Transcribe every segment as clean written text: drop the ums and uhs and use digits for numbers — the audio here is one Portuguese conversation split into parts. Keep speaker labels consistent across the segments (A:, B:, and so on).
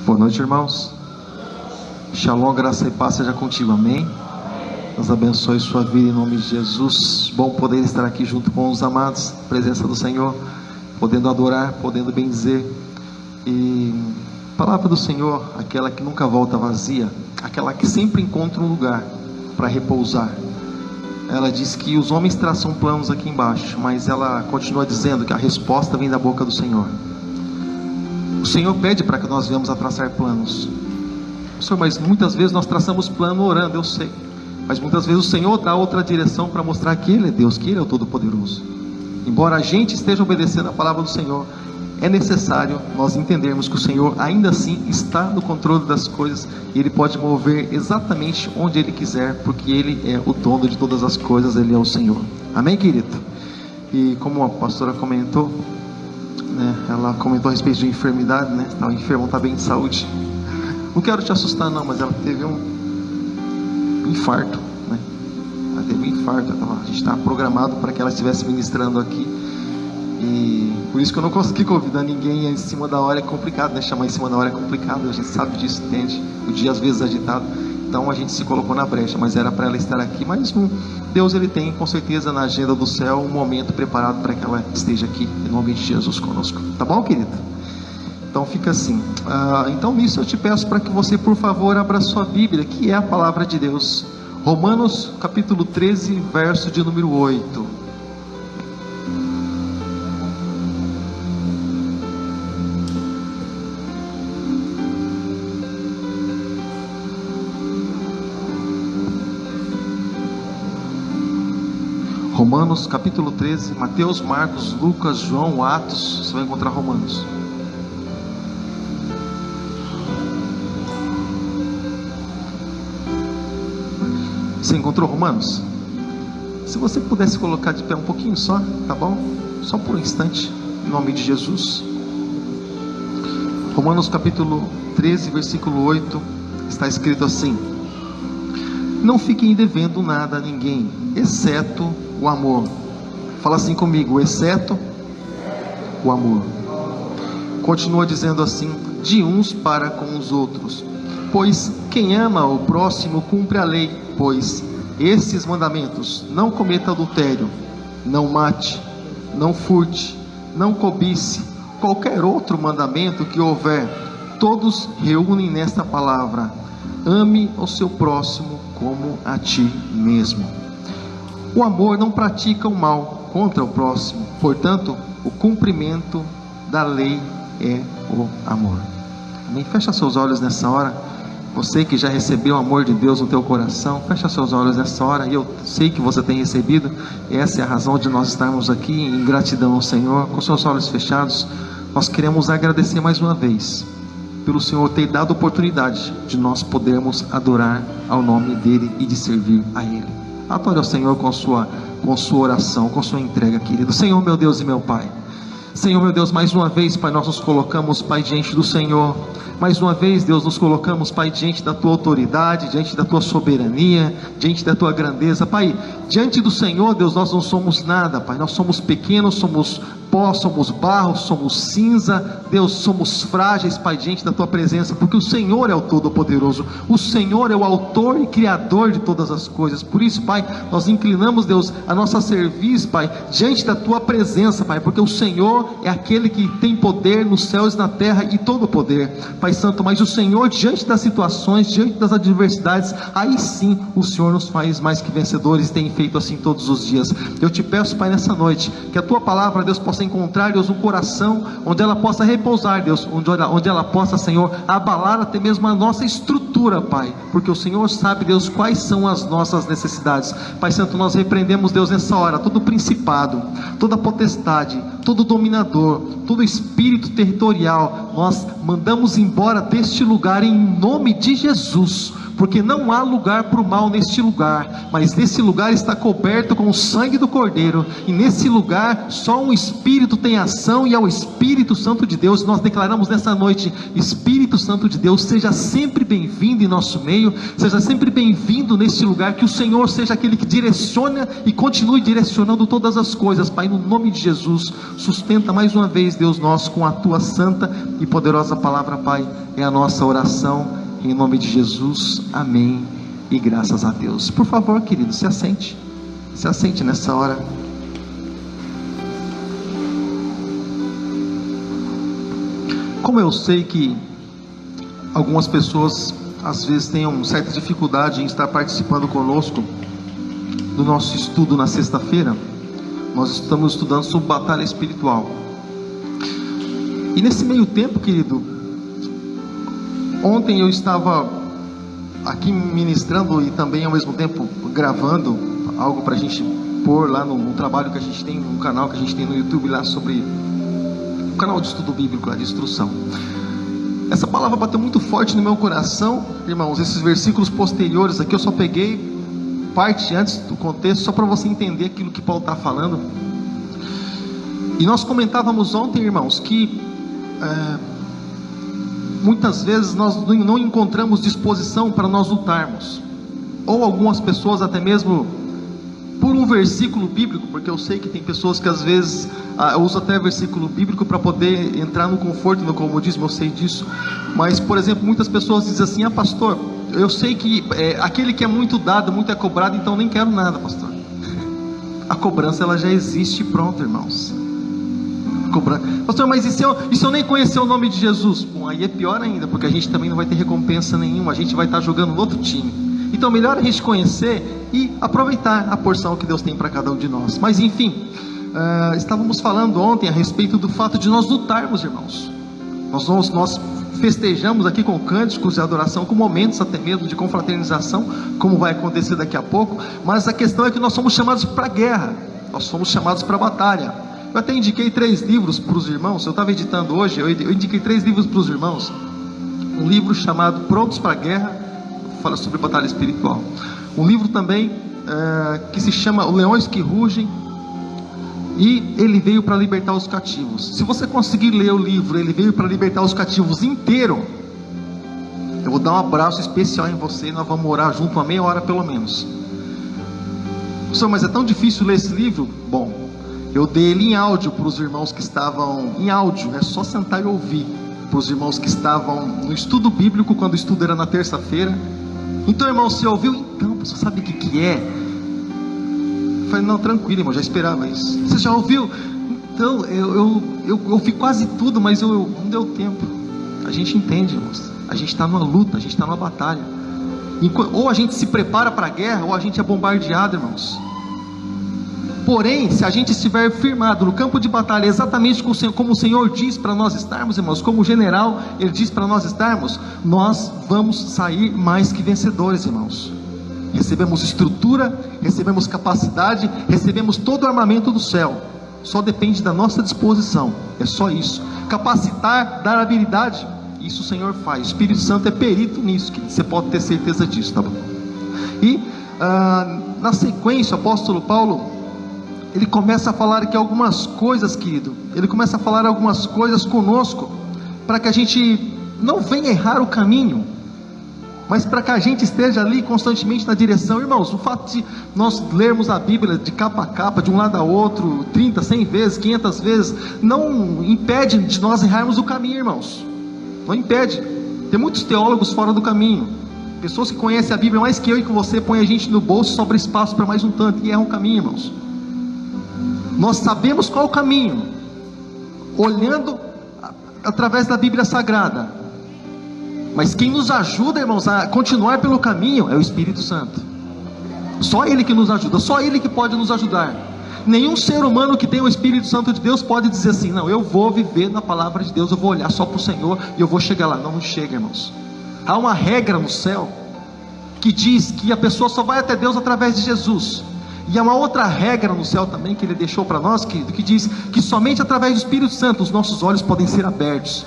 A: Boa noite, irmãos. Shalom, graça e paz seja contigo, amém? Deus abençoe sua vida em nome de Jesus. Bom poder estar aqui junto com os amados, presença do Senhor, podendo adorar, podendo bendizer. E a palavra do Senhor, aquela que nunca volta vazia, aquela que sempre encontra um lugar para repousar. Ela diz que os homens traçam planos aqui embaixo, mas ela continua dizendo que a resposta vem da boca do Senhor. O Senhor pede para que nós venhamos a traçar planos. Senhor, mas muitas vezes nós traçamos plano orando, eu sei. Mas muitas vezes o Senhor dá outra direção para mostrar que Ele é Deus, que Ele é o Todo-Poderoso. Embora a gente esteja obedecendo a palavra do Senhor, é necessário nós entendermos que o Senhor ainda assim está no controle das coisas. E Ele pode mover exatamente onde Ele quiser, porque Ele é o dono de todas as coisas, Ele é o Senhor. Amém, querido? E como a pastora comentou, ela comentou a respeito de enfermidade, o enfermo está bem de saúde. Não quero te assustar não, mas ela teve um infarto, Ela teve um infarto, a gente estava programado para que ela estivesse ministrando aqui. E por isso que eu não consegui convidar ninguém em cima da hora. É complicado, chamar em cima da hora é complicado, a gente sabe disso, entende? O dia às vezes agitado, então a gente se colocou na brecha, mas era para ela estar aqui. Mas Deus, Ele tem com certeza na agenda do céu um momento preparado para que ela esteja aqui, em nome de Jesus conosco, tá bom, querido? Então fica assim. Então nisso eu te peço para que você, por favor, abra sua Bíblia, que é a palavra de Deus. Romanos capítulo 13, verso de número 8. Romanos capítulo 13, Mateus, Marcos, Lucas, João, Atos, você vai encontrar Romanos. Você encontrou Romanos? Se você pudesse colocar de pé um pouquinho só, tá bom? Só por um instante, em nome de Jesus. Romanos capítulo 13, versículo 8, está escrito assim: não fiquem devendo nada a ninguém, exceto o amor. Fala assim comigo: exceto o amor. Continua dizendo assim: de uns para com os outros. Pois quem ama o próximo cumpre a lei. Pois esses mandamentos: não cometa adultério, não mate, não furte, não cobice, qualquer outro mandamento que houver, todos reúnem nesta palavra: ame o seu próximo como a ti mesmo. O amor não pratica o mal contra o próximo, portanto, o cumprimento da lei é o amor. Amém? Fecha seus olhos nessa hora. Você que já recebeu o amor de Deus no teu coração, fecha seus olhos nessa hora. E eu sei que você tem recebido. Essa é a razão de nós estarmos aqui em gratidão ao Senhor. Com seus olhos fechados, nós queremos agradecer mais uma vez pelo Senhor ter dado a oportunidade de nós podermos adorar ao nome dEle e de servir a Ele. Adore ao Senhor com sua oração, com sua entrega, querido. Senhor, meu Deus e meu Pai, Senhor, meu Deus, mais uma vez, Pai, nós nos colocamos, Pai, diante do Senhor. Mais uma vez, Deus, nos colocamos, Pai, diante da Tua autoridade, diante da Tua soberania, diante da Tua grandeza. Pai, diante do Senhor, Deus, nós não somos nada, Pai. Nós somos pequenos, somos pó, somos barro, somos cinza. Deus, somos frágeis, Pai, diante da Tua presença, porque o Senhor é o Todo-Poderoso. O Senhor é o autor e criador de todas as coisas. Por isso, Pai, nós inclinamos, Deus, a nossa serviço, Pai, diante da Tua presença, Pai, porque o Senhor é aquele que tem poder nos céus e na terra e todo o poder, Pai Santo. Mas o Senhor, diante das situações, diante das adversidades, aí sim o Senhor nos faz mais que vencedores, e tem feito assim todos os dias. Eu te peço, Pai, nessa noite, que a Tua palavra, Deus, possa encontrar, Deus, um coração onde ela possa repousar, Deus, onde ela possa, Senhor, abalar até mesmo a nossa estrutura, Pai, porque o Senhor sabe, Deus, quais são as nossas necessidades. Pai Santo, nós repreendemos, Deus, nessa hora, todo principado, toda potestade, todo dominador, todo espírito territorial, nós mandamos embora deste lugar em nome de Jesus, porque não há lugar para o mal neste lugar, mas nesse lugar está coberto com o sangue do Cordeiro, e nesse lugar só um Espírito tem ação, e é o Espírito Santo de Deus. Nós declaramos nessa noite: Espírito Santo de Deus, seja sempre bem-vindo em nosso meio, seja sempre bem-vindo neste lugar, que o Senhor seja aquele que direciona e continue direcionando todas as coisas, Pai, no nome de Jesus. Sustenta mais uma vez, Deus nosso, com a Tua santa e poderosa palavra, Pai, é a nossa oração, em nome de Jesus, amém, e graças a Deus. Por favor, querido, se assente nessa hora. Como eu sei que algumas pessoas às vezes têm uma certa dificuldade em estar participando conosco do nosso estudo na sexta-feira, nós estamos estudando sobre batalha espiritual. E nesse meio tempo, querido, ontem eu estava aqui ministrando e também ao mesmo tempo gravando algo para a gente pôr lá no trabalho que a gente tem, no canal que a gente tem no YouTube lá sobre o canal de estudo bíblico, lá de instrução. Essa palavra bateu muito forte no meu coração, irmãos. Esses versículos posteriores aqui eu só peguei parte antes do contexto, só para você entender aquilo que Paulo está falando. E nós comentávamos ontem, irmãos, que muitas vezes nós não encontramos disposição para nós lutarmos, ou algumas pessoas até mesmo por um versículo bíblico, porque eu sei que tem pessoas que às vezes usam até versículo bíblico para poder entrar no conforto, no comodismo, eu sei disso. Mas, por exemplo, muitas pessoas dizem assim: pastor, eu sei que aquele que é muito dado, muito é cobrado, então nem quero nada, pastor. A cobrança, ela já existe, pronto, irmãos. Pastor, mas e se eu nem conhecer o nome de Jesus? Bom, aí é pior ainda, porque a gente também não vai ter recompensa nenhuma, a gente vai estar jogando no outro time. Então melhor a gente conhecer e aproveitar a porção que Deus tem para cada um de nós. Mas enfim, estávamos falando ontem a respeito do fato de nós lutarmos, irmãos. Nós festejamos aqui com cânticos e adoração, com momentos até mesmo de confraternização, como vai acontecer daqui a pouco. Mas a questão é que nós somos chamados para a guerra, nós somos chamados para a batalha. Eu até indiquei 3 livros para os irmãos. Eu estava editando hoje, eu indiquei 3 livros para os irmãos. Um livro chamado Prontos para a Guerra, fala sobre batalha espiritual. Um livro também que se chama Os Leões que Rugem, e Ele Veio para Libertar os Cativos. Se você conseguir ler o livro Ele Veio para Libertar os Cativos inteiro, eu vou dar um abraço especial em você, e nós vamos orar junto uma meia hora pelo menos. Senhor, mas é tão difícil ler esse livro? Bom, eu dei ele em áudio para os irmãos que estavam em áudio, é só sentar e ouvir, para os irmãos que estavam no estudo bíblico, quando o estudo era na terça-feira. Então, irmão, você ouviu? Então, você sabe o que é? Eu falei: não, tranquilo, irmão, já esperava isso. Você já ouviu? Então, eu ouvi quase tudo, mas não deu tempo. A gente entende, irmãos, a gente está numa luta, a gente está numa batalha. Ou a gente se prepara para a guerra, ou a gente é bombardeado, irmãos. Porém, se a gente estiver firmado no campo de batalha, exatamente como o Senhor diz para nós estarmos, irmãos, como o general, Ele diz para nós estarmos, nós vamos sair mais que vencedores, irmãos. Recebemos estrutura, recebemos capacidade, recebemos todo o armamento do céu. Só depende da nossa disposição, é só isso. Capacitar, dar habilidade, isso o Senhor faz. O Espírito Santo é perito nisso, querido. Você pode ter certeza disso, tá bom? E na sequência, o apóstolo Paulo, ele começa a falar aqui algumas coisas, querido. Ele começa a falar algumas coisas conosco, para que a gente não venha errar o caminho, mas para que a gente esteja ali constantemente na direção. Irmãos, o fato de nós lermos a Bíblia de capa a capa, de um lado a outro, 30, 100 vezes, 500 vezes, não impede de nós errarmos o caminho, irmãos. Não impede. Tem muitos teólogos fora do caminho, pessoas que conhecem a Bíblia mais que eu e que você, põe a gente no bolso, sobra espaço para mais um tanto, e erram o caminho, irmãos. Nós sabemos qual é o caminho, olhando através da Bíblia Sagrada. Mas quem nos ajuda, irmãos, a continuar pelo caminho é o Espírito Santo. Só Ele que nos ajuda, só Ele que pode nos ajudar. Nenhum ser humano que tem o Espírito Santo de Deus pode dizer assim: não, eu vou viver na palavra de Deus, eu vou olhar só para o Senhor e eu vou chegar lá. Não, não chega, irmãos. Há uma regra no céu que diz que a pessoa só vai até Deus através de Jesus. E há uma outra regra no céu também que Ele deixou para nós, querido, que diz que somente através do Espírito Santo os nossos olhos podem ser abertos.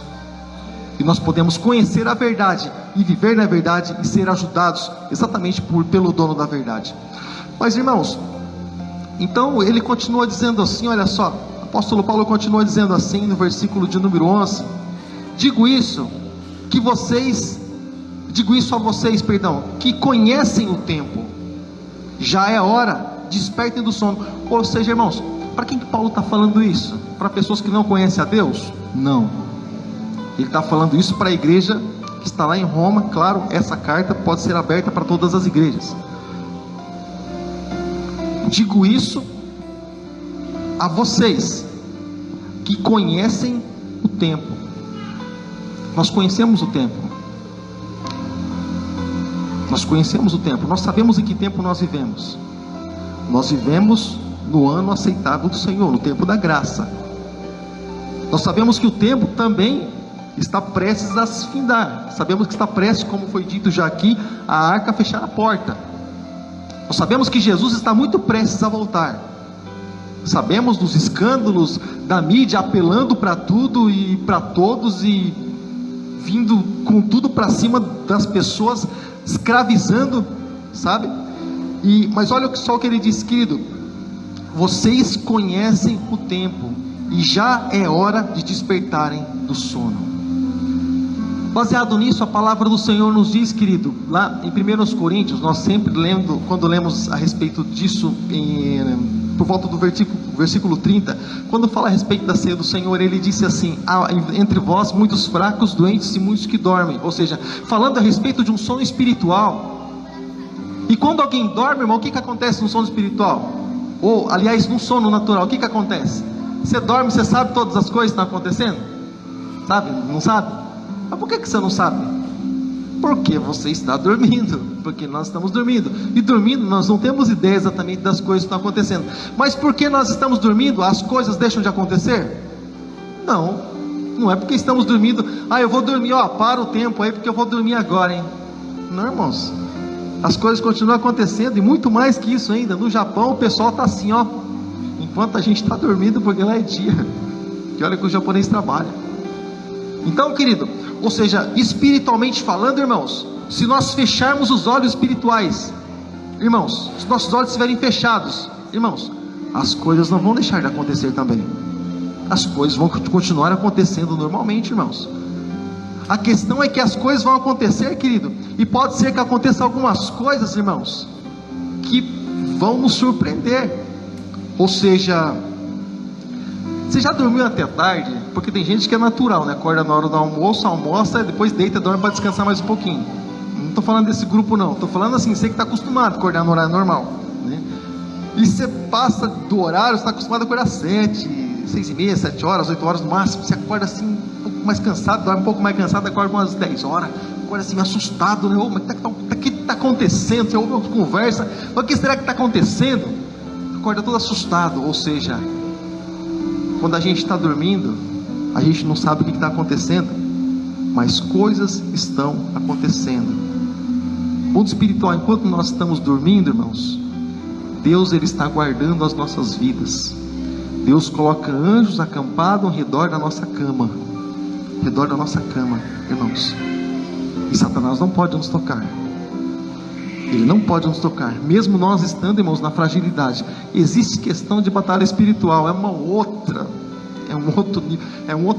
A: E nós podemos conhecer a verdade e viver na verdade e ser ajudados exatamente pelo dono da verdade. Mas irmãos, então ele continua dizendo assim, olha só, o apóstolo Paulo continua dizendo assim no versículo de número 11: digo isso a vocês, que conhecem o tempo, já é hora, despertem do sono. Ou seja, irmãos, para quem que Paulo está falando isso? Para pessoas que não conhecem a Deus? Não. Ele está falando isso para a igreja que está lá em Roma. Claro, essa carta pode ser aberta para todas as igrejas. Digo isso a vocês que conhecem o tempo. Nós conhecemos o tempo. Nós conhecemos o tempo. Nós sabemos em que tempo nós vivemos. Nós vivemos no ano aceitável do Senhor, no tempo da graça. Nós sabemos que o tempo também está prestes a se findar. Sabemos que está prestes, como foi dito já aqui, a arca fechar a porta. Nós sabemos que Jesus está muito prestes a voltar. Sabemos dos escândalos da mídia apelando para tudo e para todos e vindo com tudo para cima das pessoas, escravizando, sabe? Mas olha só o que ele diz, querido: vocês conhecem o tempo e já é hora de despertarem do sono. Baseado nisso, a palavra do Senhor nos diz, querido, lá em 1 Coríntios, nós sempre lendo, quando lemos a respeito disso, por volta do versículo 30, quando fala a respeito da ceia do Senhor, ele disse assim: há entre vós muitos fracos, doentes e muitos que dormem. Ou seja, falando a respeito de um sono espiritual. E quando alguém dorme, irmão, o que acontece no sono espiritual? Ou, aliás, no sono natural, o que acontece? Você dorme, você sabe todas as coisas que estão acontecendo? Sabe? Não sabe? Mas por que você não sabe? Porque você está dormindo. Porque nós estamos dormindo. E dormindo nós não temos ideia exatamente das coisas que estão acontecendo. Mas porque nós estamos dormindo, as coisas deixam de acontecer? Não. Não é porque estamos dormindo. Eu vou dormir, para o tempo aí porque eu vou dormir agora, hein? Não, irmãos. As coisas continuam acontecendo e muito mais que isso ainda. No Japão o pessoal está assim, enquanto a gente está dormindo, porque lá é dia. Que olha que o japonês trabalha. Então, querido, ou seja, espiritualmente falando, irmãos, se nós fecharmos os olhos espirituais, irmãos, se nossos olhos estiverem fechados, irmãos, as coisas não vão deixar de acontecer também. As coisas vão continuar acontecendo normalmente, irmãos. A questão é que as coisas vão acontecer, querido, e pode ser que aconteça algumas coisas, irmãos, que vão nos surpreender. Ou seja, você já dormiu até tarde? Porque tem gente que é natural, né? Acorda na hora do almoço, almoça e depois deita, dorme para descansar mais um pouquinho. Não estou falando desse grupo não, estou falando assim, você que está acostumado a acordar no horário normal, né? E você passa do horário, você está acostumado a acordar 7, 6h30, 7 horas, 8 horas no máximo. Você acorda assim um pouco mais cansado, dorme um pouco mais cansado, acorda umas 10 horas, acorda assim assustado, né? Mas o que está acontecendo? Você ouve uma conversa, mas o que será que está acontecendo? Acorda todo assustado. Ou seja, quando a gente está dormindo, a gente não sabe o que está acontecendo, mas coisas estão acontecendo. Mundo espiritual, enquanto nós estamos dormindo, irmãos, Deus ele está guardando as nossas vidas. Deus coloca anjos acampados ao redor da nossa cama, irmãos. E Satanás não pode nos tocar. Ele não pode nos tocar, mesmo nós estando, irmãos, na fragilidade. Existe questão de batalha espiritual, é uma outra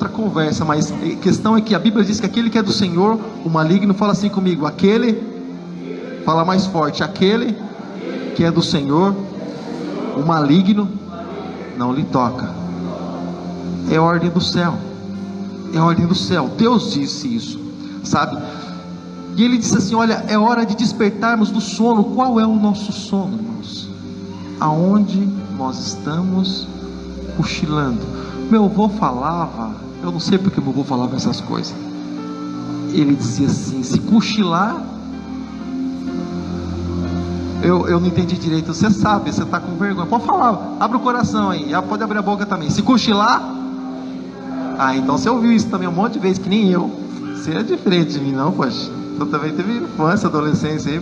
A: conversa, mas a questão é que a Bíblia diz que aquele que é do Senhor, o maligno, fala assim comigo, fala mais forte, aquele que é do Senhor, o maligno não lhe toca. É a ordem do céu, Deus disse isso, sabe? E ele disse assim: olha, é hora de despertarmos do sono. Qual é o nosso sono, irmãos? Aonde nós estamos cochilando. Meu avô falava, eu não sei porque meu avô falava essas coisas. Ele dizia assim: se cochilar, eu não entendi direito. Você sabe, você está com vergonha, pode falar, abre o coração aí, pode abrir a boca também. Se cochilar, então você ouviu isso também um monte de vezes, que nem eu. Você é diferente de mim, não, poxa. Você também teve infância, adolescência aí.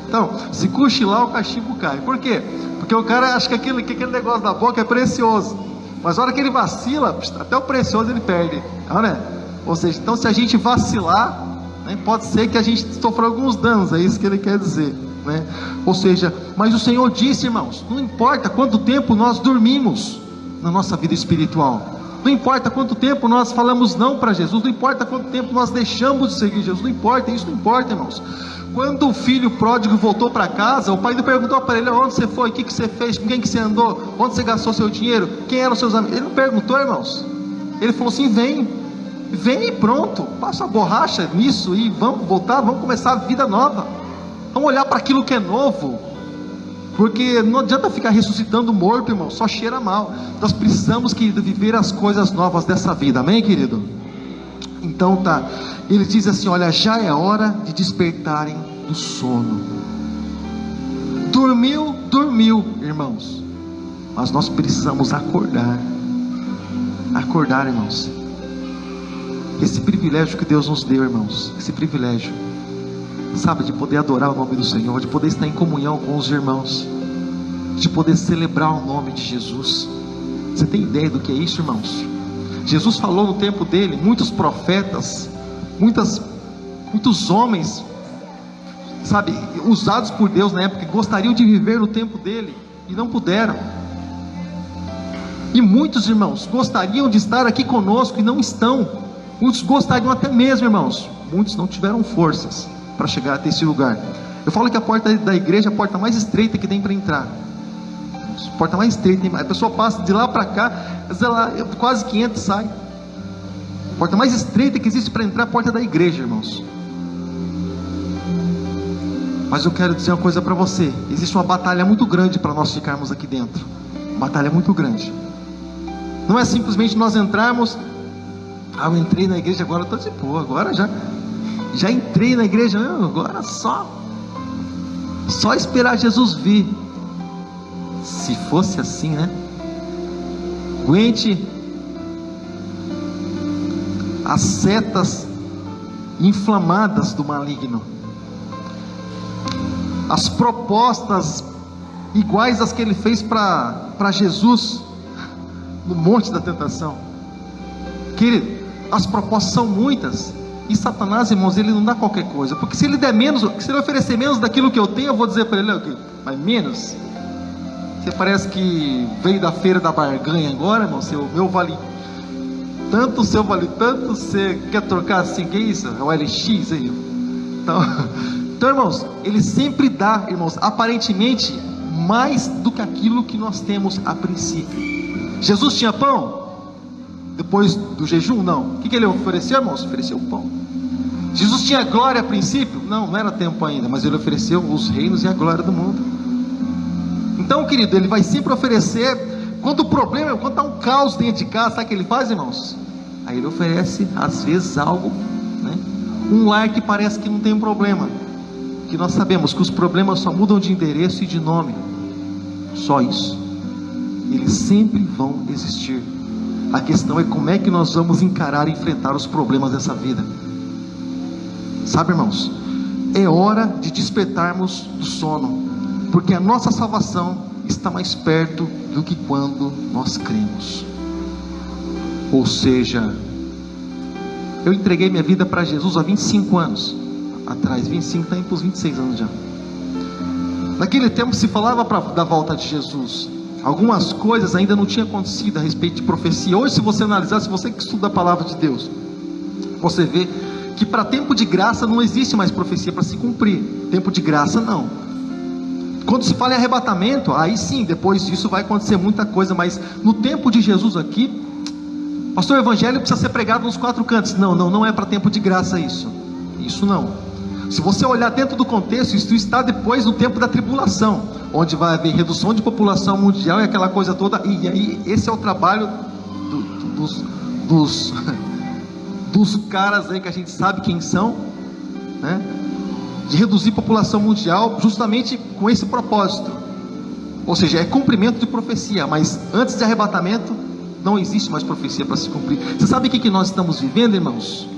A: Então, se cochilar, o cachimbo cai. Por quê? Porque o cara acha que aquele negócio da boca é precioso, mas a hora que ele vacila, até o precioso ele perde, não é? Ou seja, então se a gente vacilar, né, pode ser que a gente sofra alguns danos, é isso que ele quer dizer, né? Ou seja, mas o Senhor disse, irmãos, não importa quanto tempo nós dormimos na nossa vida espiritual, não importa quanto tempo nós falamos não para Jesus, não importa quanto tempo nós deixamos de seguir Jesus, não importa, isso não importa, irmãos. Quando o filho pródigo voltou para casa, o pai não perguntou para ele: onde você foi, o que você fez, com quem que você andou, onde você gastou seu dinheiro, quem eram os seus amigos. Ele não perguntou, irmãos. Ele falou assim: vem e pronto, passa a borracha nisso e vamos voltar, vamos começar a vida nova, vamos olhar para aquilo que é novo, porque não adianta ficar ressuscitando morto, irmão, só cheira mal. Nós precisamos, querido, viver as coisas novas dessa vida, amém, querido? Então tá, ele diz assim: olha, já é hora de despertarem do sono. Dormiu, irmãos, mas nós precisamos acordar, irmãos. Esse privilégio que Deus nos deu, irmãos, esse privilégio, sabe, de poder adorar o nome do Senhor, de poder estar em comunhão com os irmãos, de poder celebrar o nome de Jesus. Você tem ideia do que é isso, irmãos? Jesus falou no tempo dele, muitos profetas, muitos homens, sabe, usados por Deus na época, gostariam de viver no tempo dele e não puderam. E muitos, irmãos, gostariam de estar aqui conosco e não estão. Muitos gostariam até mesmo, irmãos, muitos não tiveram forças para chegar até esse lugar. Eu falo que a porta da igreja é a porta mais estreita que tem para entrar. A porta mais estreita, a pessoa passa de lá para cá, quase 500 sai. A porta mais estreita que existe para entrar é a porta da igreja, irmãos. Mas eu quero dizer uma coisa para você: existe uma batalha muito grande para nós ficarmos aqui dentro. Uma batalha muito grande. Não é simplesmente nós entrarmos: eu entrei na igreja, agora eu estou de boa, agora já entrei na igreja, agora só esperar Jesus vir. Se fosse assim, né? Aguente as setas inflamadas do maligno, as propostas iguais às que ele fez para Jesus no monte da tentação. Querido, as propostas são muitas, e Satanás, irmãos, ele não dá qualquer coisa, porque se ele der menos, se ele oferecer menos daquilo que eu tenho, eu vou dizer para ele: mas menos? Você parece que veio da feira da barganha agora, irmão. O meu vale tanto, o seu vale tanto, você quer trocar assim, que é isso? É o LX aí. Então, irmãos, ele sempre dá, irmãos, aparentemente mais do que aquilo que nós temos a princípio. Jesus tinha pão depois do jejum? Não. O que ele ofereceu, irmãos? Ofereceu pão. Jesus tinha glória a princípio? Não era tempo ainda, mas ele ofereceu os reinos e a glória do mundo. Então, querido, ele vai sempre oferecer. Quando o problema, quando está um caos dentro de casa, sabe o que ele faz, irmãos? Aí ele oferece, às vezes, algo, né? Um lar que parece que não tem problema, que nós sabemos que os problemas só mudam de endereço e de nome, só isso. Eles sempre vão existir. A questão é como é que nós vamos encarar e enfrentar os problemas dessa vida. Sabe, irmãos, é hora de despertarmos do sono, porque a nossa salvação está mais perto do que quando nós cremos. Ou seja, eu entreguei minha vida para Jesus há 25 anos atrás, 25, está indo para os 26 anos já. Naquele tempo se falava da volta de Jesus. Algumas coisas ainda não tinham acontecido a respeito de profecia. Hoje, se você analisar, se você que estuda a palavra de Deus, você vê que para tempo de graça não existe mais profecia para se cumprir. Tempo de graça não. Quando se fala em arrebatamento, aí sim, depois disso vai acontecer muita coisa. Mas no tempo de Jesus aqui, pastor, o evangelho precisa ser pregado nos 4 cantos. Não é para tempo de graça isso. Isso não. Se você olhar dentro do contexto, isso está depois no tempo da tribulação, onde vai haver redução de população mundial e aquela coisa toda. E aí esse é o trabalho dos caras aí que a gente sabe quem são, né? De reduzir a população mundial justamente com esse propósito. Ou seja, é cumprimento de profecia. Mas antes de arrebatamento não existe mais profecia para se cumprir. Você sabe o que nós estamos vivendo, irmãos?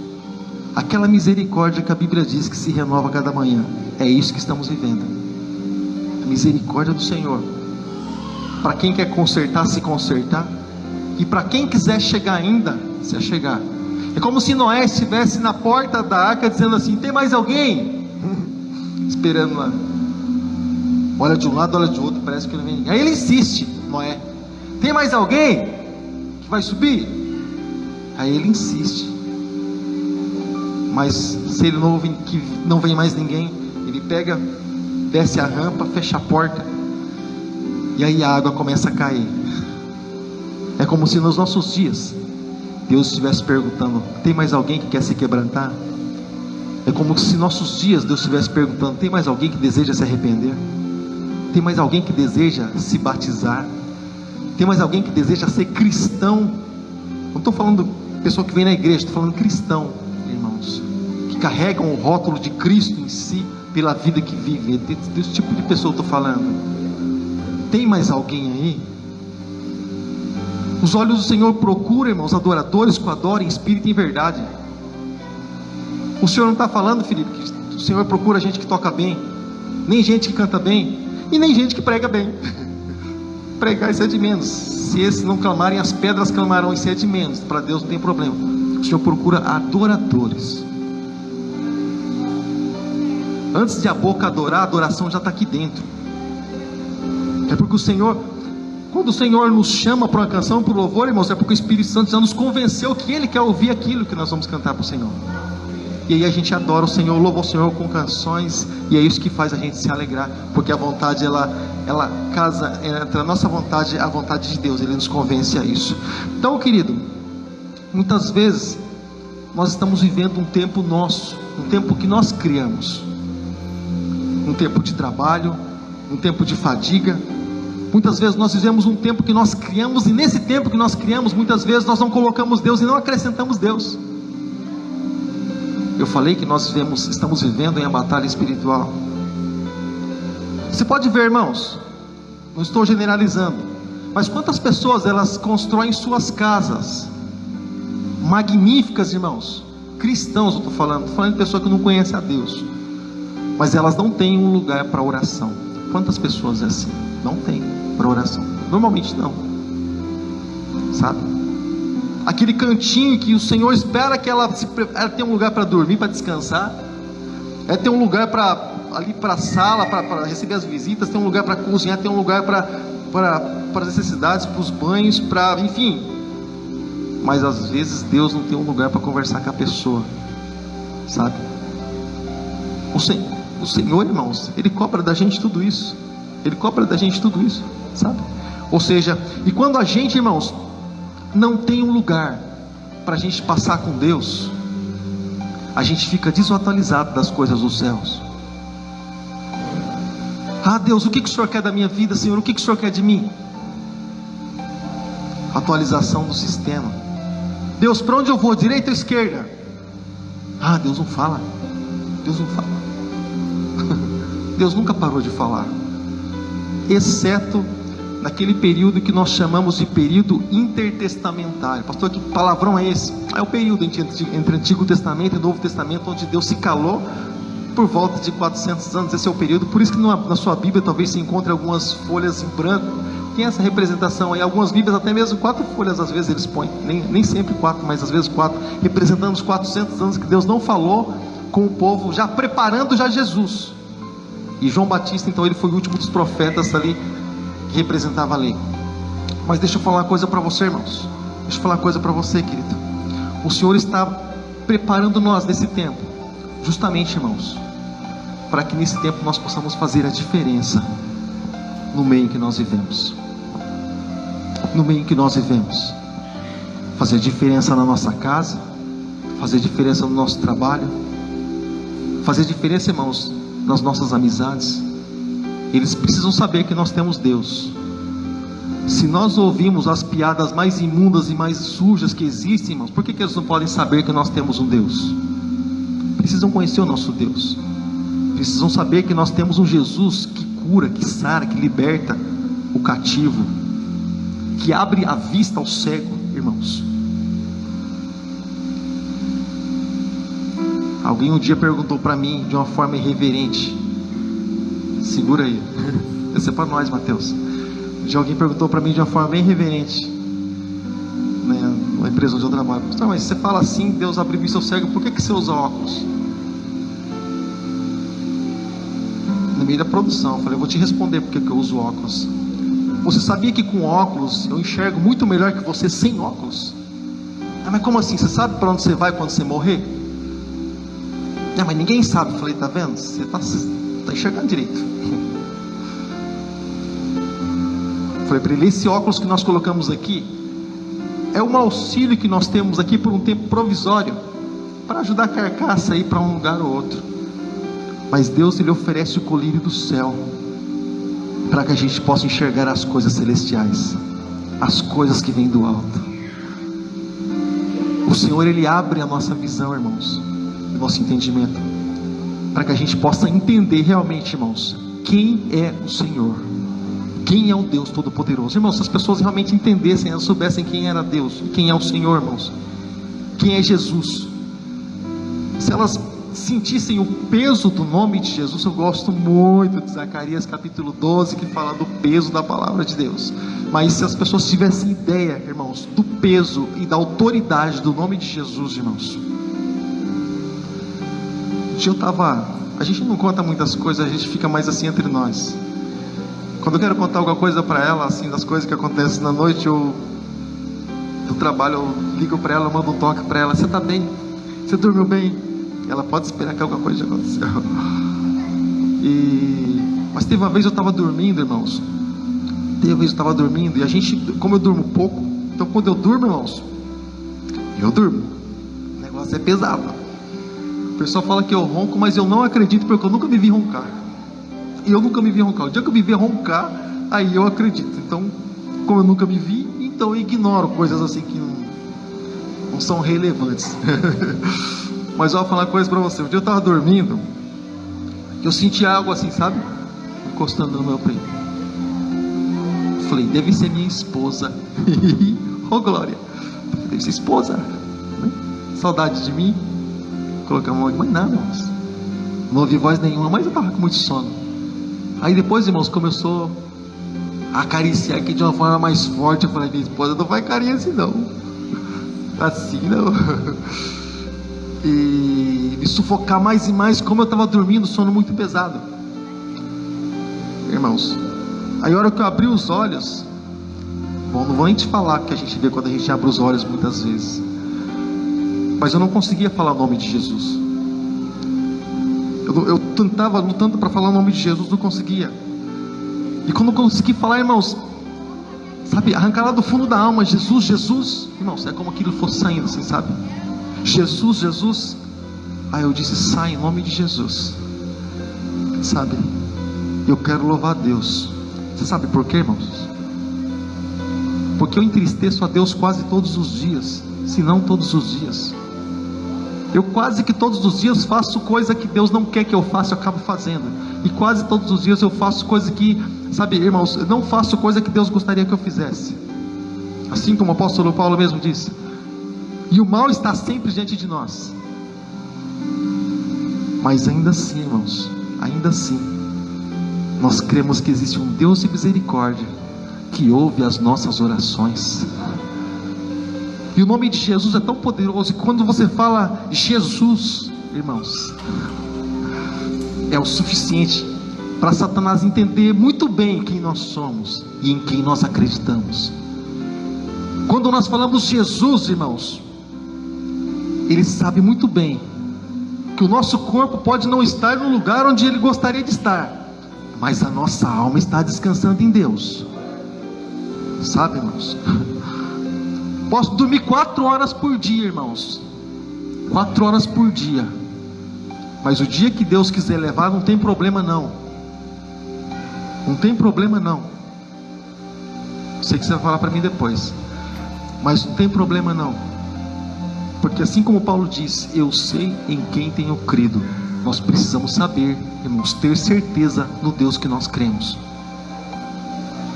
A: Aquela misericórdia que a Bíblia diz que se renova cada manhã. É isso que estamos vivendo. A misericórdia do Senhor. Para quem quer consertar, se consertar. E para quem quiser chegar ainda, se chegar. É como se Noé estivesse na porta da arca dizendo assim: tem mais alguém? Esperando lá. Olha de um lado, olha de outro, parece que não vem ninguém. Aí ele insiste, Noé: tem mais alguém que vai subir? Aí ele insiste. Mas se ele não ouve que não vem mais ninguém, ele pega, desce a rampa, fecha a porta, e aí a água começa a cair. É como se nos nossos dias Deus estivesse perguntando: tem mais alguém que quer se quebrantar? É como se nossos dias Deus estivesse perguntando: tem mais alguém que deseja se arrepender? Tem mais alguém que deseja se batizar? Tem mais alguém que deseja ser cristão? Não estou falando pessoa que vem na igreja, estou falando cristão, irmãos, que carregam o rótulo de Cristo em si, pela vida que vive. Desse tipo de pessoa eu estou falando. Tem mais alguém aí? Os olhos do Senhor procuram, irmãos, adoradores que adorem em espírito e em verdade. O Senhor não está falando, Felipe, que o Senhor procura gente que toca bem, nem gente que canta bem, e nem gente que prega bem. Pregar, isso é de menos. Se esses não clamarem, as pedras clamarão, isso é de menos. Para Deus não tem problema. O Senhor procura adoradores. Antes de a boca adorar, a adoração já está aqui dentro. É porque o Senhor, quando o Senhor nos chama para uma canção, para o louvor, irmãos, é porque o Espírito Santo já nos convenceu que Ele quer ouvir aquilo que nós vamos cantar para o Senhor. E aí a gente adora o Senhor, louva o Senhor com canções, e é isso que faz a gente se alegrar, porque a vontade, ela casa entre a nossa vontade e a vontade de Deus. Ele nos convence a isso. Então, querido, muitas vezes nós estamos vivendo um tempo nosso, um tempo que nós criamos, um tempo de trabalho, um tempo de fadiga. Muitas vezes nós vivemos um tempo que nós criamos, e nesse tempo que nós criamos, muitas vezes nós não colocamos Deus e não acrescentamos Deus. Eu falei que nós estamos vivendo em uma batalha espiritual. Você pode ver, irmãos, não estou generalizando, mas quantas pessoas elas constroem suas casas magníficas, irmãos, cristãos, eu estou falando de pessoa que não conhece a Deus, mas elas não têm um lugar para oração. Quantas pessoas é assim? Não tem para oração. Normalmente não, sabe? Aquele cantinho que o Senhor espera que ela tenha um lugar para dormir, para descansar, ter um lugar para ali para a sala, para receber as visitas, ter um lugar para cozinhar, ter um lugar para as necessidades, para os banhos, enfim. Mas às vezes Deus não tem um lugar para conversar com a pessoa, sabe? O Senhor, irmãos, Ele cobra da gente tudo isso. Ele cobra da gente tudo isso, sabe? Ou seja, e quando a gente, irmãos, não tem um lugar para a gente passar com Deus, a gente fica desatualizado das coisas dos céus. Ah, Deus, o que o Senhor quer da minha vida, Senhor? O que o Senhor quer de mim? Atualização do sistema. Deus, para onde eu vou? Direita ou esquerda? Ah, Deus não fala. Deus não fala. Deus nunca parou de falar, exceto naquele período que nós chamamos de período intertestamentário. Pastor, que palavrão é esse? É o período entre Antigo Testamento e Novo Testamento, onde Deus se calou por volta de 400 anos. Esse é o período. Por isso que na sua Bíblia talvez se encontre algumas folhas em branco. Tem essa representação aí. Algumas Bíblias até mesmo 4 folhas às vezes eles põem, nem sempre 4, mas às vezes 4, representando os 400 anos que Deus não falou com o povo, já preparando já Jesus. E João Batista, então, ele foi o último dos profetas ali que representava a lei. Mas deixa eu falar uma coisa para você, irmãos. Deixa eu falar uma coisa para você, querido. O Senhor está preparando nós nesse tempo, justamente, irmãos, para que nesse tempo nós possamos fazer a diferença no meio em que nós vivemos. No meio em que nós vivemos. Fazer diferença na nossa casa, fazer diferença no nosso trabalho, fazer diferença, irmãos, nas nossas amizades. Eles precisam saber que nós temos Deus. Se nós ouvimos as piadas mais imundas e mais sujas que existem, irmãos, por que eles não podem saber que nós temos um Deus? Precisam conhecer o nosso Deus. Precisam saber que nós temos um Jesus que cura, que sara, que liberta o cativo, que abre a vista ao cego, irmãos. Alguém um dia perguntou para mim de uma forma irreverente, segura aí, esse é para nós, Mateus. Alguém perguntou para mim de uma forma bem reverente, né? empresa onde eu trabalho. Não, mas você fala assim, Deus abriu o seu cego, por que você usa óculos? No meio da produção, eu falei, eu vou te responder por que eu uso óculos. Você sabia que com óculos eu enxergo muito melhor que você sem óculos? Ah, mas como assim? Você sabe para onde você vai quando você morrer? Ah, mas ninguém sabe. Eu falei, tá vendo? Você tá enxergando direito. Eu falei para ele, esse óculos que nós colocamos aqui é um auxílio que nós temos aqui por um tempo provisório, para ajudar a carcaça a ir para um lugar ou outro. Mas Deus, Ele oferece o colírio do céu, para que a gente possa enxergar as coisas celestiais, as coisas que vêm do alto. O Senhor, Ele abre a nossa visão, irmãos, o nosso entendimento, para que a gente possa entender realmente, irmãos, quem é o Senhor, quem é o Deus Todo-Poderoso. Irmãos, se as pessoas realmente entendessem, elas soubessem quem era Deus, quem é o Senhor, irmãos, quem é Jesus, se elas sentissem o peso do nome de Jesus. Eu gosto muito de Zacarias capítulo 12, que fala do peso da palavra de Deus. Mas se as pessoas tivessem ideia, irmãos, do peso e da autoridade do nome de Jesus, irmãos. A gente não conta muitas coisas, a gente fica mais assim entre nós. Quando eu quero contar alguma coisa para ela, assim, das coisas que acontecem na noite, eu trabalho, eu ligo para ela, eu mando um toque para ela, você está bem? Você dormiu bem? Ela pode esperar que alguma coisa já aconteceu. Mas teve uma vez eu estava dormindo, irmãos. E a gente, como eu durmo pouco, então quando eu durmo, irmãos, eu durmo. O negócio é pesado. O pessoal fala que eu ronco, mas eu não acredito, porque eu nunca me vi roncar. E eu nunca me vi roncar. O dia que eu me vi roncar, aí eu acredito. Então, como eu nunca me vi, então eu ignoro coisas assim que não são relevantes. Mas eu vou falar uma coisa para você. Um dia eu estava dormindo, eu senti algo assim, sabe? Encostando no meu peito. Falei, deve ser minha esposa. Oh glória, deve ser esposa, né? Saudade de mim. Coloquei a mão aqui, mas nada, irmãos. Não ouvi voz nenhuma, mas eu estava com muito sono. Aí depois, irmãos, começou a acariciar aqui de uma forma mais forte. Eu falei, minha esposa não vai carinhar assim não. Assim não. E me sufocar mais e mais, como eu estava dormindo, sono muito pesado, irmãos. Aí a hora que eu abri os olhos, bom, não vou nem te falar que a gente vê quando a gente abre os olhos muitas vezes, mas eu não conseguia falar o nome de Jesus. Eu tentava lutando para falar o nome de Jesus, não conseguia. E quando eu consegui falar, irmãos, sabe, arrancar lá do fundo da alma, Jesus, Jesus, irmãos, é como aquilo fosse saindo assim, sabe? Jesus, Jesus. Aí eu disse, sai em nome de Jesus. Sabe, eu quero louvar a Deus. Você sabe por quê, irmãos? Porque eu entristeço a Deus quase todos os dias, se não todos os dias. Eu quase que todos os dias faço coisa que Deus não quer que eu faça, eu acabo fazendo. E quase todos os dias eu faço coisa que, sabe, irmãos, eu não faço coisa que Deus gostaria que eu fizesse. Assim como o apóstolo Paulo mesmo disse. E o mal está sempre diante de nós. Mas ainda assim, irmãos, ainda assim, nós cremos que existe um Deus de misericórdia, que ouve as nossas orações. E o nome de Jesus é tão poderoso, que quando você fala Jesus, irmãos, é o suficiente para Satanás entender muito bem quem nós somos e em quem nós acreditamos. Quando nós falamos Jesus, irmãos, ele sabe muito bem que o nosso corpo pode não estar no lugar onde ele gostaria de estar, mas a nossa alma está descansando em Deus. Sabe, irmãos? Posso dormir 4 horas por dia, irmãos. 4 horas por dia. Mas o dia que Deus quiser levar, não tem problema não. Não tem problema não. Sei que você vai falar para mim depois, mas não tem problema não. Porque assim como Paulo diz, eu sei em quem tenho crido. Nós precisamos saber, irmãos, ter certeza no Deus que nós cremos.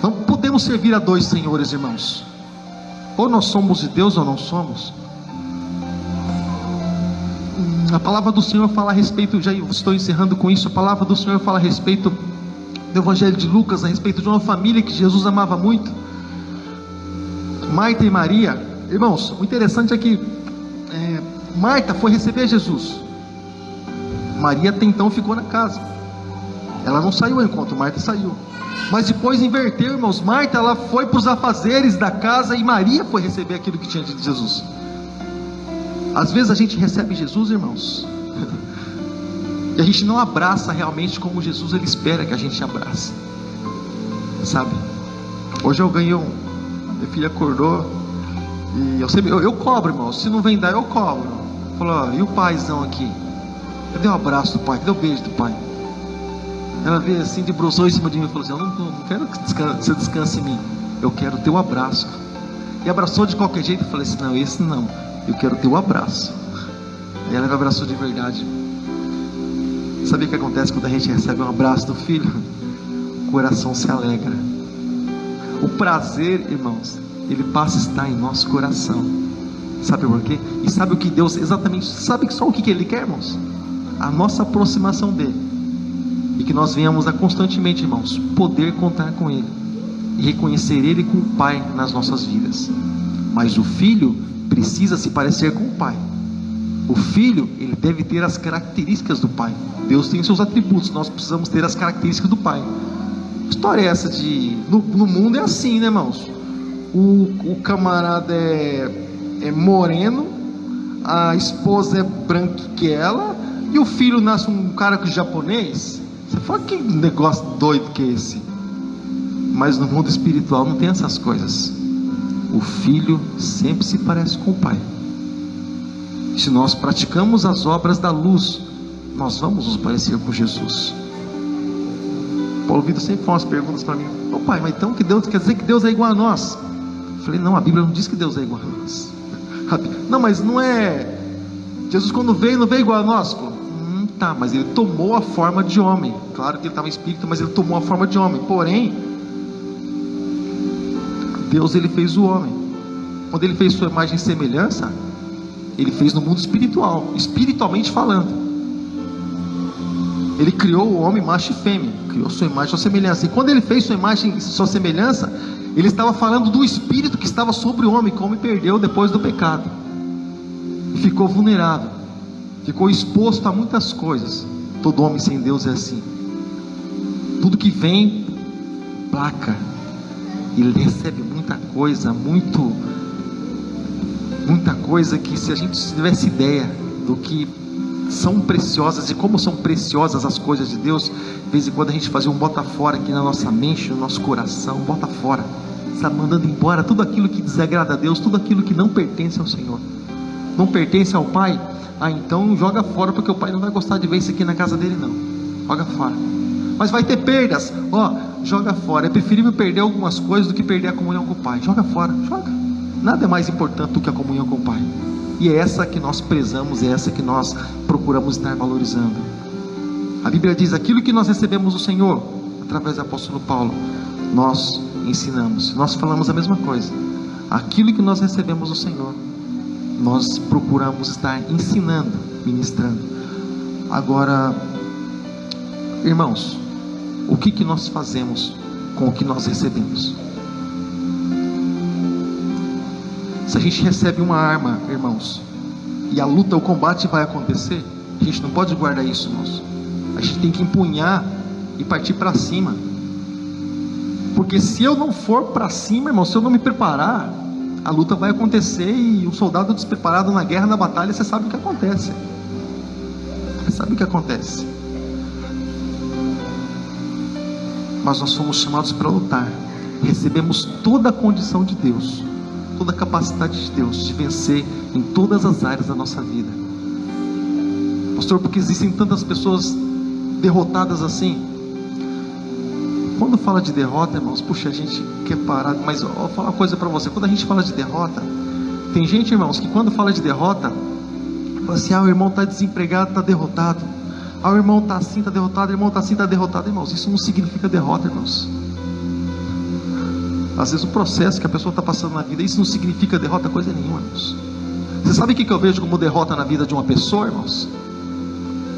A: Não podemos servir a 2 senhores, irmãos. Ou nós somos de Deus ou não somos. A palavra do Senhor fala a respeito, já estou encerrando com isso. A palavra do Senhor fala a respeito do Evangelho de Lucas, a respeito de uma família que Jesus amava muito. Marta e Maria, Irmãos, o interessante é que Marta foi receber Jesus. Maria até então ficou na casa. Ela não saiu ao encontro, Marta saiu. Mas depois inverteu, irmãos. Marta, ela foi para os afazeres da casa e Maria foi receber aquilo que tinha de Jesus. Às vezes a gente recebe Jesus, irmãos, e a gente não abraça realmente como Jesus ele espera que a gente abrace, sabe? Hoje eu ganhei minha filha acordou e eu cobro, irmão. Se não vem dar, eu cobro. Falou, e o paizão aqui? Cadê o abraço do pai? Cadê o beijo do pai? Ela veio assim, debruçou em cima de mim e falou assim, eu não quero que você descanse em mim, eu quero o teu abraço. E abraçou de qualquer jeito. Eu falei assim, não, esse não, eu quero o teu abraço. E ela me abraçou de verdade. Sabe o que acontece quando a gente recebe um abraço do filho? O coração se alegra. O prazer, irmãos, ele passa a estar em nosso coração. Sabe por quê? E sabe o que Deus exatamente, sabe só o que ele quer, irmãos? A nossa aproximação dele. E que nós venhamos a constantemente, irmãos, poder contar com ele e reconhecer ele como Pai nas nossas vidas. Mas o filho precisa se parecer com o pai. O filho, ele deve ter as características do pai. Deus tem seus atributos, nós precisamos ter as características do pai. Que história é essa de... No mundo é assim, né, irmãos? O camarada é moreno, a esposa é branquela e o filho nasce um cara japonês. Você fala, que negócio doido que é esse? Mas no mundo espiritual não tem essas coisas. O filho sempre se parece com o pai. Se nós praticamos as obras da luz, nós vamos nos parecer com Jesus. Paulo Vitor sempre faz umas perguntas para mim. Ô pai, mas então que Deus quer dizer que Deus é igual a nós? Eu falei, não, a Bíblia não diz que Deus é igual a nós. Não, mas não é. Jesus quando veio, não veio igual a nós? Tá, mas ele tomou a forma de homem. Claro que ele estava em espírito, mas ele tomou a forma de homem. Porém, Deus ele fez o homem. Quando ele fez sua imagem e semelhança, ele fez no mundo espiritual, espiritualmente falando. Ele criou o homem macho e fêmea, criou sua imagem e sua semelhança. E quando ele fez sua imagem e sua semelhança, ele estava falando do espírito que estava sobre o homem, que o homem perdeu depois do pecado. E ficou vulnerável, ficou exposto a muitas coisas. Todo homem sem Deus é assim. Tudo que vem, placa. Ele recebe muita coisa, muita coisa que se a gente tivesse ideia do que são preciosas e como são preciosas as coisas de Deus, de vez em quando a gente fazia um bota fora aqui na nossa mente, no nosso coração, bota fora, está mandando embora tudo aquilo que desagrada a Deus, tudo aquilo que não pertence ao Senhor, não pertence ao Pai. Então joga fora, porque o Pai não vai gostar de ver isso aqui na casa dele, não. Joga fora. Mas vai ter perdas, joga fora. É preferível perder algumas coisas do que perder a comunhão com o Pai. Joga fora, joga. Nada é mais importante do que a comunhão com o Pai. E é essa que nós prezamos, é essa que nós procuramos estar valorizando. A Bíblia diz, aquilo que nós recebemos do Senhor, através do apóstolo Paulo, nós ensinamos. Nós falamos a mesma coisa. Aquilo que nós recebemos do Senhor, nós procuramos estar ensinando, ministrando. Agora, irmãos, o que nós fazemos com o que nós recebemos? Se a gente recebe uma arma, irmãos, e a luta, o combate vai acontecer, a gente não pode guardar isso, irmãos. A gente tem que empunhar e partir para cima. Porque se eu não for para cima, irmão, se eu não me preparar, a luta vai acontecer e o soldado despreparado na guerra, na batalha, você sabe o que acontece. Você sabe o que acontece. Mas nós somos chamados para lutar. Recebemos toda a condição de Deus, toda a capacidade de Deus de vencer em todas as áreas da nossa vida. Pastor, porque existem tantas pessoas derrotadas assim? Quando fala de derrota, irmãos, puxa, a gente quer parar, mas vou falar uma coisa para você. Quando a gente fala de derrota, tem gente, irmãos, que quando fala de derrota, fala assim, o irmão está desempregado, está derrotado. O irmão está assim, está derrotado, o irmão está assim, está derrotado. Irmãos, isso não significa derrota, irmãos. Às vezes o processo que a pessoa está passando na vida, isso não significa derrota coisa nenhuma, irmãos. Você sabe o que eu vejo como derrota na vida de uma pessoa, irmãos?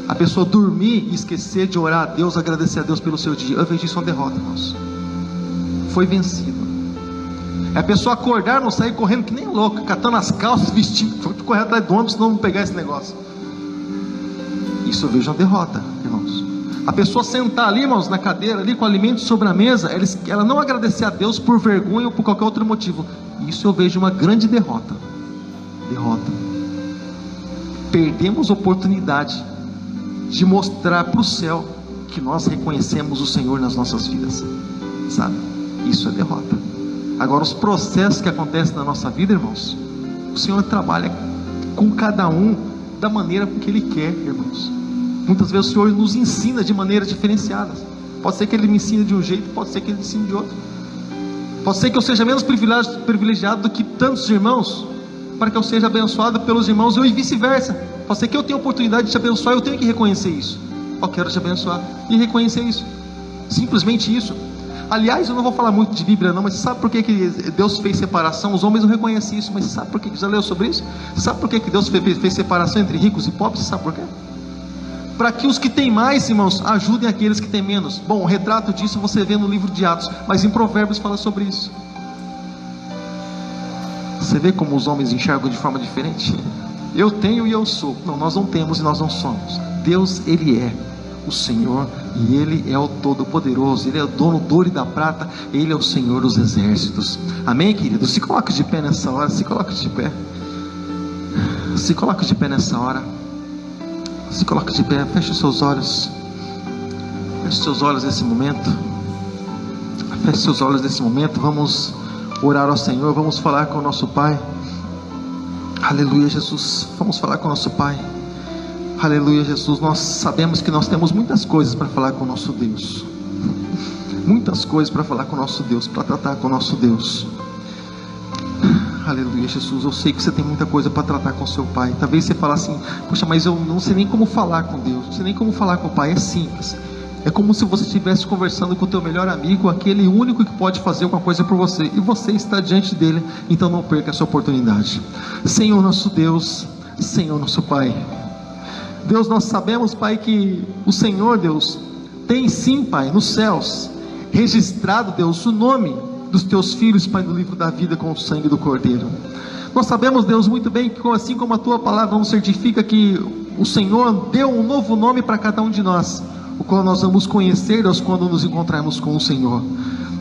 A: A pessoa dormir e esquecer de orar a Deus, agradecer a Deus pelo seu dia. Eu vejo isso uma derrota, irmãos. Foi vencido. É a pessoa acordar, não sair correndo que nem louca, catando as calças, vestindo, correr atrás do ônibus, senão não pegar esse negócio. Isso eu vejo uma derrota, irmãos. A pessoa sentar ali, irmãos, na cadeira, ali com alimento sobre a mesa, ela não agradecer a Deus por vergonha ou por qualquer outro motivo. Isso eu vejo uma grande derrota. Derrota. Perdemos a oportunidade de mostrar para o céu que nós reconhecemos o Senhor nas nossas vidas, sabe? Isso é derrota. Agora, os processos que acontecem na nossa vida, irmãos, o Senhor trabalha com cada um da maneira que Ele quer, irmãos. Muitas vezes o Senhor nos ensina de maneiras diferenciadas. Pode ser que Ele me ensine de um jeito, pode ser que Ele me ensine de outro. Pode ser que eu seja menos privilegiado do que tantos irmãos, para que eu seja abençoado pelos irmãos, e vice-versa. Pode ser que eu tenha a oportunidade de te abençoar, eu tenho que reconhecer isso. Eu quero te abençoar e reconhecer isso. Simplesmente isso. Aliás, eu não vou falar muito de Bíblia não, mas você sabe por que Deus fez separação? Os homens não reconhecem isso, mas você sabe por que? Já leu sobre isso? Você sabe por que Deus fez separação entre ricos e pobres? Você sabe por quê? Para que os que têm mais, irmãos, ajudem aqueles que têm menos. Bom, o retrato disso você vê no livro de Atos, mas em Provérbios fala sobre isso. Você vê como os homens enxergam de forma diferente? Eu tenho e eu sou. Não, nós não temos e nós não somos. Deus, Ele é o Senhor, e Ele é o Todo-Poderoso. Ele é o dono do ouro e da prata. Ele é o Senhor dos exércitos. Amém, queridos? Se coloque de pé nessa hora. Se coloque de pé. Se coloque de pé nessa hora. Se coloque de pé. Feche os seus olhos. Feche os seus olhos nesse momento. Feche os seus olhos nesse momento. Vamos orar ao Senhor. Vamos falar com o nosso Pai. Aleluia, Jesus. Vamos falar com o nosso Pai. Aleluia, Jesus. Nós sabemos que nós temos muitas coisas para falar com o nosso Deus. Muitas coisas para falar com o nosso Deus, para tratar com o nosso Deus. Aleluia, Jesus. Eu sei que você tem muita coisa para tratar com o seu Pai. Talvez você fale assim: poxa, mas eu não sei nem como falar com Deus, não sei nem como falar com o Pai. É simples. É como se você estivesse conversando com o teu melhor amigo, aquele único que pode fazer alguma coisa por você, e você está diante dele. Então não perca essa oportunidade. Senhor nosso Deus, Senhor nosso Pai, Deus, nós sabemos, Pai, que o Senhor, Deus, tem sim, Pai, nos céus, registrado, Deus, o nome dos teus filhos, Pai, no livro da vida com o sangue do Cordeiro. Nós sabemos, Deus, muito bem que assim como a tua palavra nos certifica que o Senhor deu um novo nome para cada um de nós, o qual nós vamos conhecer, Deus, quando nos encontrarmos com o Senhor.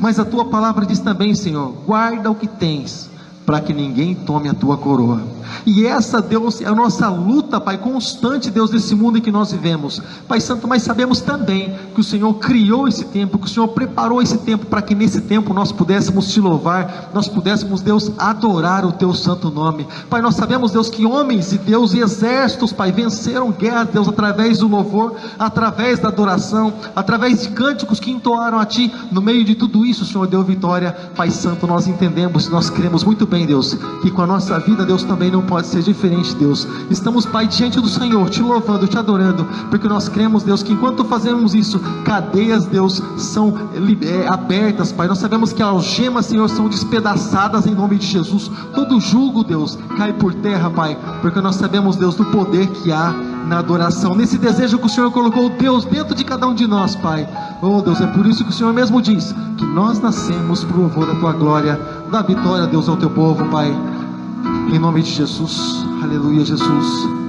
A: Mas a tua palavra diz também, Senhor, guarda o que tens, para que ninguém tome a tua coroa. E essa, Deus, é a nossa luta, Pai, constante, Deus, desse mundo em que nós vivemos, Pai Santo. Mas sabemos também que o Senhor criou esse tempo, que o Senhor preparou esse tempo, para que nesse tempo nós pudéssemos te louvar, nós pudéssemos, Deus, adorar o teu santo nome. Pai, nós sabemos, Deus, que homens e Deus e exércitos, Pai, venceram guerra, Deus, através do louvor, através da adoração, através de cânticos que entoaram a Ti. No meio de tudo isso, o Senhor deu vitória. Pai Santo, nós entendemos, nós cremos muito bem, Deus, que com a nossa vida, Deus, também não pode ser diferente, Deus. Estamos, Pai, diante do Senhor, te louvando, te adorando, porque nós cremos, Deus, que enquanto fazemos isso, cadeias, Deus, são abertas, Pai. Nós sabemos que algemas, Senhor, são despedaçadas em nome de Jesus. Todo jugo, Deus, cai por terra, Pai, porque nós sabemos, Deus, do poder que há na adoração, nesse desejo que o Senhor colocou, Deus, dentro de cada um de nós, Pai. Oh, Deus, é por isso que o Senhor mesmo diz que nós nascemos para o louvor da tua glória. Dá vitória, Deus, ao teu povo, Pai, em nome de Jesus. Aleluia, Jesus.